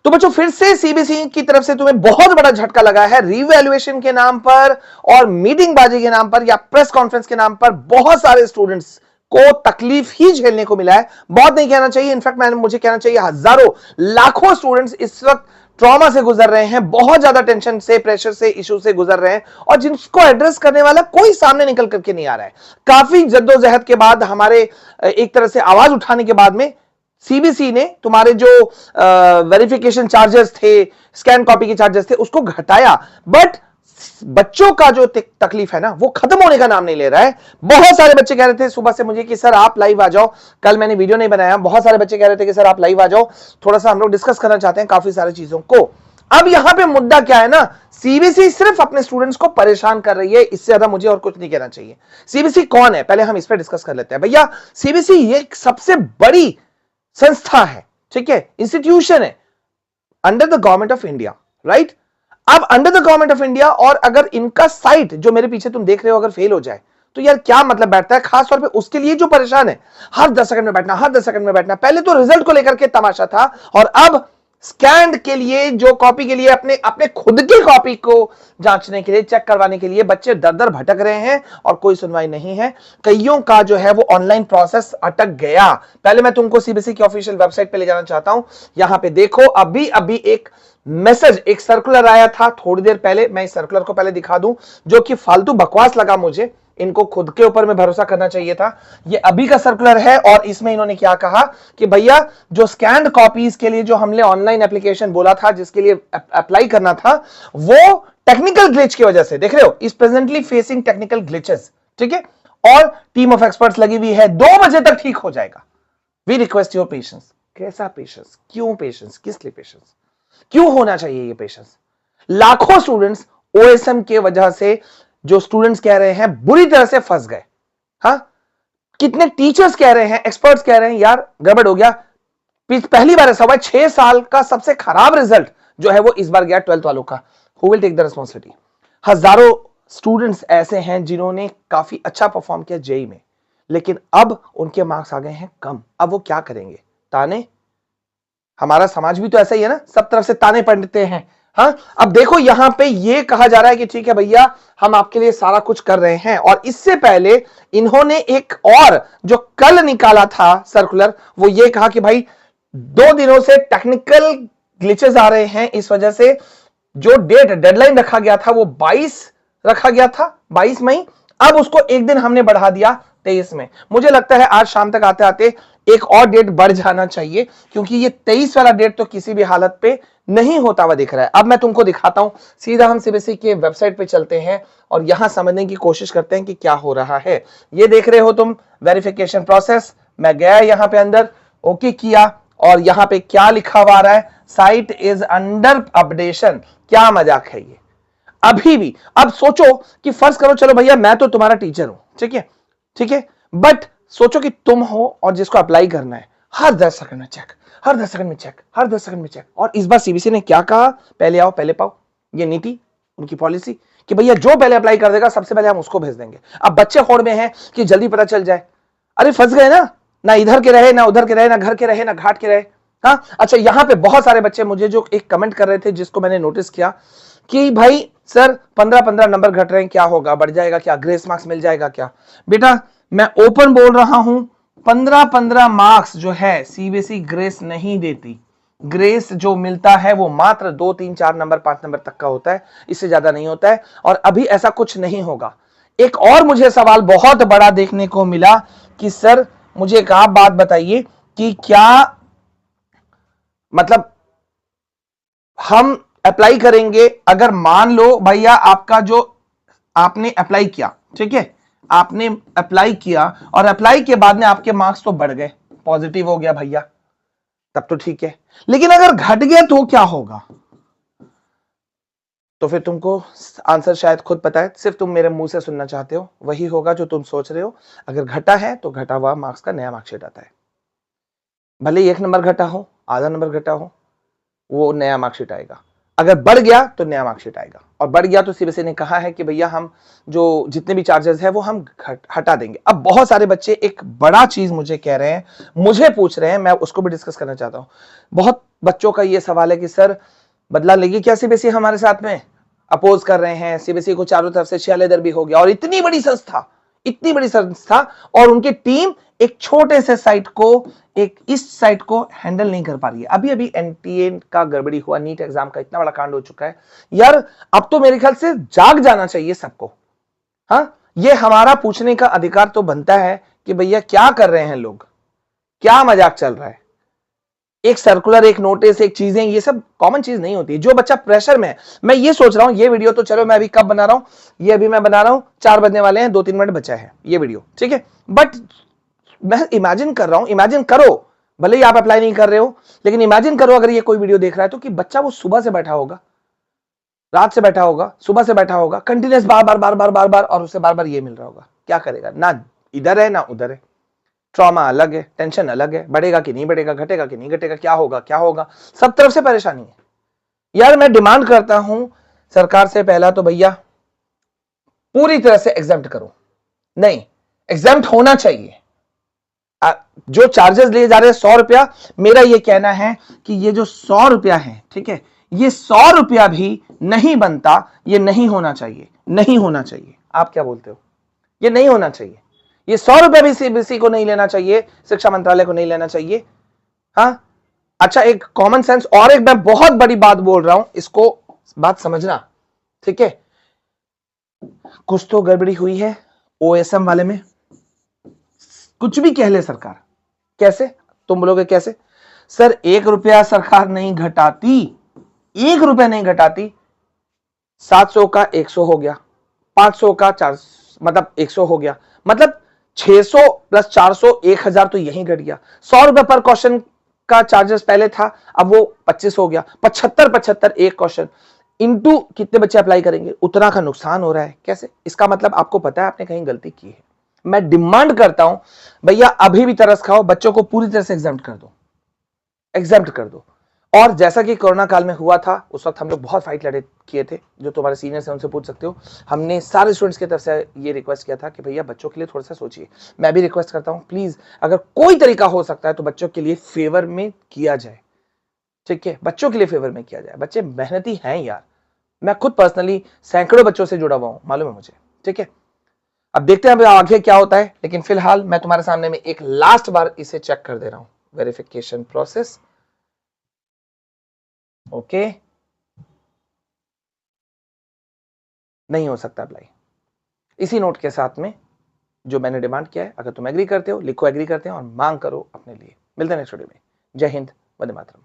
तो बच्चों फिर से सीबीएसई की तरफ से तुम्हें बहुत बड़ा झटका लगा है, रीवैल्यूएशन के नाम पर और मीटिंग बाजी के नाम पर या प्रेस कॉन्फ्रेंस के नाम पर बहुत सारे स्टूडेंट्स को तकलीफ ही झेलने को मिला है। बहुत नहीं कहना चाहिए, इनफैक्ट मुझे कहना चाहिए हजारों लाखों स्टूडेंट्स इस वक्त ट्रॉमा से गुजर रहे हैं, बहुत ज्यादा टेंशन से, प्रेशर से, इशू से गुजर रहे हैं और जिनको एड्रेस करने वाला कोई सामने निकल करके नहीं आ रहा है। काफी जद्दोजहद के बाद, हमारे एक तरह से आवाज उठाने के बाद में सीबीएसई ने तुम्हारे जो वेरिफिकेशन चार्जेस थे, स्कैन कॉपी के चार्जेस थे, उसको घटाया, बट बच्चों का जो तकलीफ है ना वो खत्म होने का नाम नहीं ले रहा है। बहुत सारे बच्चे कह रहे थे सुबह से मुझे कि सर आप लाइव आ जाओ, कल मैंने वीडियो नहीं बनाया, बहुत सारे बच्चे कह रहे थे कि सर आप लाइव आ जाओ, थोड़ा सा हम लोग डिस्कस करना चाहते हैं काफी सारी चीजों को। अब यहां पे मुद्दा क्या है ना, सीबीएसई सिर्फ अपने स्टूडेंट्स को परेशान कर रही है, इससे ज्यादा मुझे और कुछ नहीं कहना चाहिए। सीबीएसई कौन है, पहले हम इस पर डिस्कस कर लेते हैं। भैया सीबीएसई ये सबसे बड़ी संस्था है, ठीक है, इंस्टीट्यूशन है under the government of India, right. अब under the government of India, और अगर इनका साइट जो मेरे पीछे तुम देख रहे हो अगर फेल हो जाए तो यार क्या मतलब बैठता है, खास तौर पे उसके लिए जो परेशान है, हर 10 सेकंड में बैठना, हर 10 सेकंड में बैठना। पहले तो रिजल्ट को लेकर के तमाशा था, और अब स्कैन के लिए, जो कॉपी के लिए, अपने अपने खुद की कॉपी को जांचने के लिए, चेक करवाने के लिए बच्चे दर दर भटक रहे हैं और कोई सुनवाई नहीं है। कईयों का जो है वो ऑनलाइन प्रोसेस अटक गया। पहले मैं तुमको सीबीएसई की ऑफिशियल वेबसाइट पे ले जाना चाहता हूं, यहां पे देखो, अभी अभी एक मैसेज, एक सर्कुलर आया था थोड़ी देर पहले। मैं इस सर्कुलर को पहले दिखा दूं, जो कि फालतू बकवास लगा मुझे, इनको खुद के ऊपर में भरोसा करना चाहिए था। ये अभी का सर्कुलर है और इसमें इन्होंने क्या कहा कि भैया जो स्कैन्ड कॉपीज के लिए जो हमने ऑनलाइन एप्लीकेशन बोला था, जिसके लिए अप्लाई करना था, वो टेक्निकल ग्लिच की वजह से, देख रहे हो, is presently facing technical glitches, ठीक है, और टीम ऑफ एक्सपर्ट्स लगी हुई है, 2 बजे तक ठीक हो जाएगा। We request your patience. कैसा पेशेंस, क्यों पेशेंस, किस लिए पेशेंस, क्यों होना चाहिए ये पेशेंस? लाखों स्टूडेंट्स ओएसएम के वजह से, जो स्टूडेंट्स कह रहे हैं, बुरी तरह से फंस गए। हाँ, कितने टीचर्स कह रहे हैं, एक्सपर्ट्स कह रहे हैं यार गड़बड़ हो गया। पहली बार ऐसा हुआ 6 साल का सबसे खराब रिजल्ट जो है वो इस बार गया 12th वालों का। Who will take the responsibility? हजारों स्टूडेंट्स ऐसे हैं जिन्होंने काफी अच्छा परफॉर्म किया जेई में, लेकिन अब उनके मार्क्स आ गए हैं कम। अब वो क्या करेंगे? ताने। हमारा समाज भी तो ऐसा ही है ना, सब तरफ से ताने पड़ते हैं। हाँ, अब देखो यहां पे ये कहा जा रहा है कि ठीक है भैया, हम आपके लिए सारा कुछ कर रहे हैं, और इससे पहले इन्होंने एक और जो कल निकाला था सर्कुलर, वो ये कहा कि भाई 2 दिनों से टेक्निकल ग्लिचेस आ रहे हैं, इस वजह से जो डेडलाइन रखा गया था वो 22 रखा गया था, 22 मई, अब उसको एक दिन हमने बढ़ा दिया 23 में। मुझे लगता है आज शाम तक आते आते एक और डेट बढ़ जाना चाहिए, क्योंकि ये 23 वाला डेट तो किसी भी हालत पे नहीं होता हुआ दिख रहा है। अब मैं तुमको दिखाता हूं, सीधा हम सीबीएसई के वेबसाइट पे चलते हैं और यहां समझने की कोशिश करते हैं कि क्या हो रहा है। ये देख रहे हो तुम वेरिफिकेशन प्रोसेस, मैं गया यहां पे अंदर, ओके किया, और यहां पे क्या लिखा हुआ आ रहा है, साइट इज अंडर अपडेशन। क्या मजाक है ये? अभी भी, अब सोचो कि फर्ज करो, चलो भैया मैं तो तुम्हारा टीचर हूं, ठीक है, ठीक है, बट सोचो कि तुम हो और जिसको अप्लाई करना है, हर 10 सेकंड में चेक, हर 10 सेकंड में चेक, हर 10 सेकंड में चेक। और इस बार सीबीएसई ने क्या कहा, पहले आओ पहले पाओ। ये नीति, उनकी पॉलिसी कि भैया जो पहले अप्लाई कर देगा सबसे पहले हम उसको भेज देंगे। अब बच्चे होड़ में हैं कि जल्दी पता चल जाए। अरे फंस गए ना इधर के रहे, ना उधर के रहे, ना घर के रहे, ना घाट के रहे। हाँ, अच्छा, यहां पे बहुत सारे बच्चे मुझे जो एक कमेंट कर रहे थे, जिसको मैंने नोटिस किया कि भाई सर 15-15 नंबर घट रहे हैं, क्या होगा, बढ़ जाएगा क्या, ग्रेस मार्क्स मिल जाएगा क्या? बेटा मैं ओपन बोल रहा हूं, 15-15 मार्क्स जो है सीबीएसई ग्रेस नहीं देती। ग्रेस जो मिलता है वो मात्र 2, 3, 4 नंबर, 5 नंबर तक का होता है, इससे ज्यादा नहीं होता है, और अभी ऐसा कुछ नहीं होगा। एक और मुझे सवाल बहुत बड़ा देखने को मिला कि सर मुझे एक आप बात बताइए कि क्या मतलब हम अप्लाई करेंगे, अगर मान लो भैया आपका जो आपने अप्लाई किया, ठीक है, आपने अप्लाई किया और अप्लाई के बाद में आपके मार्क्स तो बढ़ गए, पॉजिटिव हो गया भैया, तब तो ठीक है, लेकिन अगर घट गया तो क्या होगा? तो फिर तुमको आंसर शायद खुद पता है, सिर्फ तुम मेरे मुंह से सुनना चाहते हो। वही होगा जो तुम सोच रहे हो। अगर घटा है तो घटा हुआ मार्क्स का नया मार्कशीट आता है, भले 1 नंबर घटा हो, आधा नंबर घटा हो, वो नया मार्कशीट आएगा। अगर बढ़ गया तो नया मार्कशीट आएगा, और बढ़ गया तो सीबीएसई ने कहा है कि भैया हम जो जितने भी चार्जेस है वो हम हटा देंगे। अब बहुत सारे बच्चे एक बड़ा चीज मुझे कह रहे हैं, मुझे पूछ रहे हैं, मैं उसको भी डिस्कस करना चाहता हूं। बहुत बच्चों का ये सवाल है कि सर बदला लेगी क्या सीबीएसई हमारे साथ में? अपोज कर रहे हैं, सीबीएसई को चारों तरफ से छेलेदर भी हो गया, और इतनी बड़ी संस्था और उनकी टीम एक छोटे से साइट को, एक इस साइट को हैंडल नहीं कर पा रही है। अभी अभी एनटीए का गड़बड़ी हुआ, नीट एग्जाम का इतना बड़ा कांड हो चुका है यार, अब तो मेरे ख्याल से जाग जाना चाहिए सबको। हाँ, ये हमारा पूछने का अधिकार तो बनता है कि भैया क्या कर रहे हैं लोग, क्या मजाक चल रहा है। एक सर्कुलर, एक नोटिस, एक चीजें, ये सब कॉमन चीज नहीं होती। जो बच्चा प्रेशर में है, मैं ये सोच रहा हूं ये वीडियो तो चलो मैं अभी कब बना रहा हूं, ये अभी मैं बना रहा हूं 4 बजने वाले हैं, 2-3 मिनट बचा है ये वीडियो, ठीक है। बट मैं इमेजिन कर रहा हूं, इमेजिन करो, भले ही आप अप्लाई नहीं कर रहे हो, लेकिन इमेजिन करो अगर ये कोई वीडियो देख रहा है तो कि बच्चा वो सुबह से बैठा होगा, रात से बैठा होगा, सुबह से बैठा होगा, कंटिन्यूस बार बार बार बार बार बार, और उसे बार बार ये मिल रहा होगा, क्या करेगा? ना इधर है ना उधर है, ट्रॉमा अलग है, टेंशन अलग है, बढ़ेगा कि नहीं बढ़ेगा, घटेगा कि नहीं घटेगा, क्या होगा क्या होगा, सब तरफ से परेशानी है यार। मैं डिमांड करता हूं सरकार से, पहला तो भैया पूरी तरह से एग्जाम्प्ट करो, नहीं एग्जाम्प्ट होना चाहिए। जो चार्जेस लिए जा रहे हैं 100 रुपया, मेरा ये कहना है कि ये जो 100 रुपया है, ठीक है, ये 100 रुपया भी नहीं बनता, ये नहीं होना चाहिए, नहीं होना चाहिए। आप क्या बोलते हो? ये नहीं होना चाहिए, ये 100 रुपया भी सीबीएसई को नहीं लेना चाहिए, शिक्षा मंत्रालय को नहीं लेना चाहिए। हाँ, अच्छा एक कॉमन सेंस, और एक मैं बहुत बड़ी बात बोल रहा हूं, इसको बात समझना, ठीक है। कुछ तो गड़बड़ी हुई है ओएसएम वाले में, कुछ भी कह ले सरकार, कैसे? तुम बोलोगे कैसे? सर 1 रुपया सरकार नहीं घटाती, 1 रुपया नहीं घटाती, 700 का 100 हो गया, 500 का 400, मतलब 100 हो गया, मतलब 600 प्लस 400 1000 तो यही घट गया। 100 रुपए पर क्वेश्चन का चार्जेस पहले था, अब वो 25 हो गया, 75 एक क्वेश्चन इंटू कितने बच्चे अप्लाई करेंगे, उतना का नुकसान हो रहा है। कैसे? इसका मतलब आपको पता है आपने कहीं गलती की है। मैं डिमांड करता हूं भैया अभी भी तरस खाओ, बच्चों को पूरी तरह से एग्जाम्प्ट कर दो, एग्जाम्प्ट कर दो। और जैसा कि कोरोना काल में हुआ था, उस वक्त हम लोग बहुत फाइट लड़े किए थे, जो तुम्हारे सीनियर्स हैं उनसे पूछ सकते हो। हमने सारे स्टूडेंट्स की तरफ से ये रिक्वेस्ट किया था कि भैया बच्चों के लिए थोड़ा सा सोचिए। मैं भी रिक्वेस्ट करता हूं प्लीज, अगर कोई तरीका हो सकता है तो बच्चों के लिए फेवर में किया जाए, ठीक है, बच्चों के लिए फेवर में किया जाए। बच्चे मेहनती हैं यार, मैं खुद पर्सनली सैकड़ों बच्चों से जुड़ा हुआ हूं, मालूम है मुझे, ठीक है। अब देखते हैं आगे क्या होता है, लेकिन फिलहाल मैं तुम्हारे सामने में एक लास्ट बार इसे चेक कर दे रहा हूं। वेरिफिकेशन प्रोसेस, ओके, नहीं हो सकता अप्लाई इसी नोट के साथ में जो मैंने डिमांड किया है। अगर तुम एग्री करते हो लिखो एग्री करते हैं और मांग करो अपने लिए। मिलते हैं नेक्स्ट वीडियो में। जय हिंद, वंदे मातरम।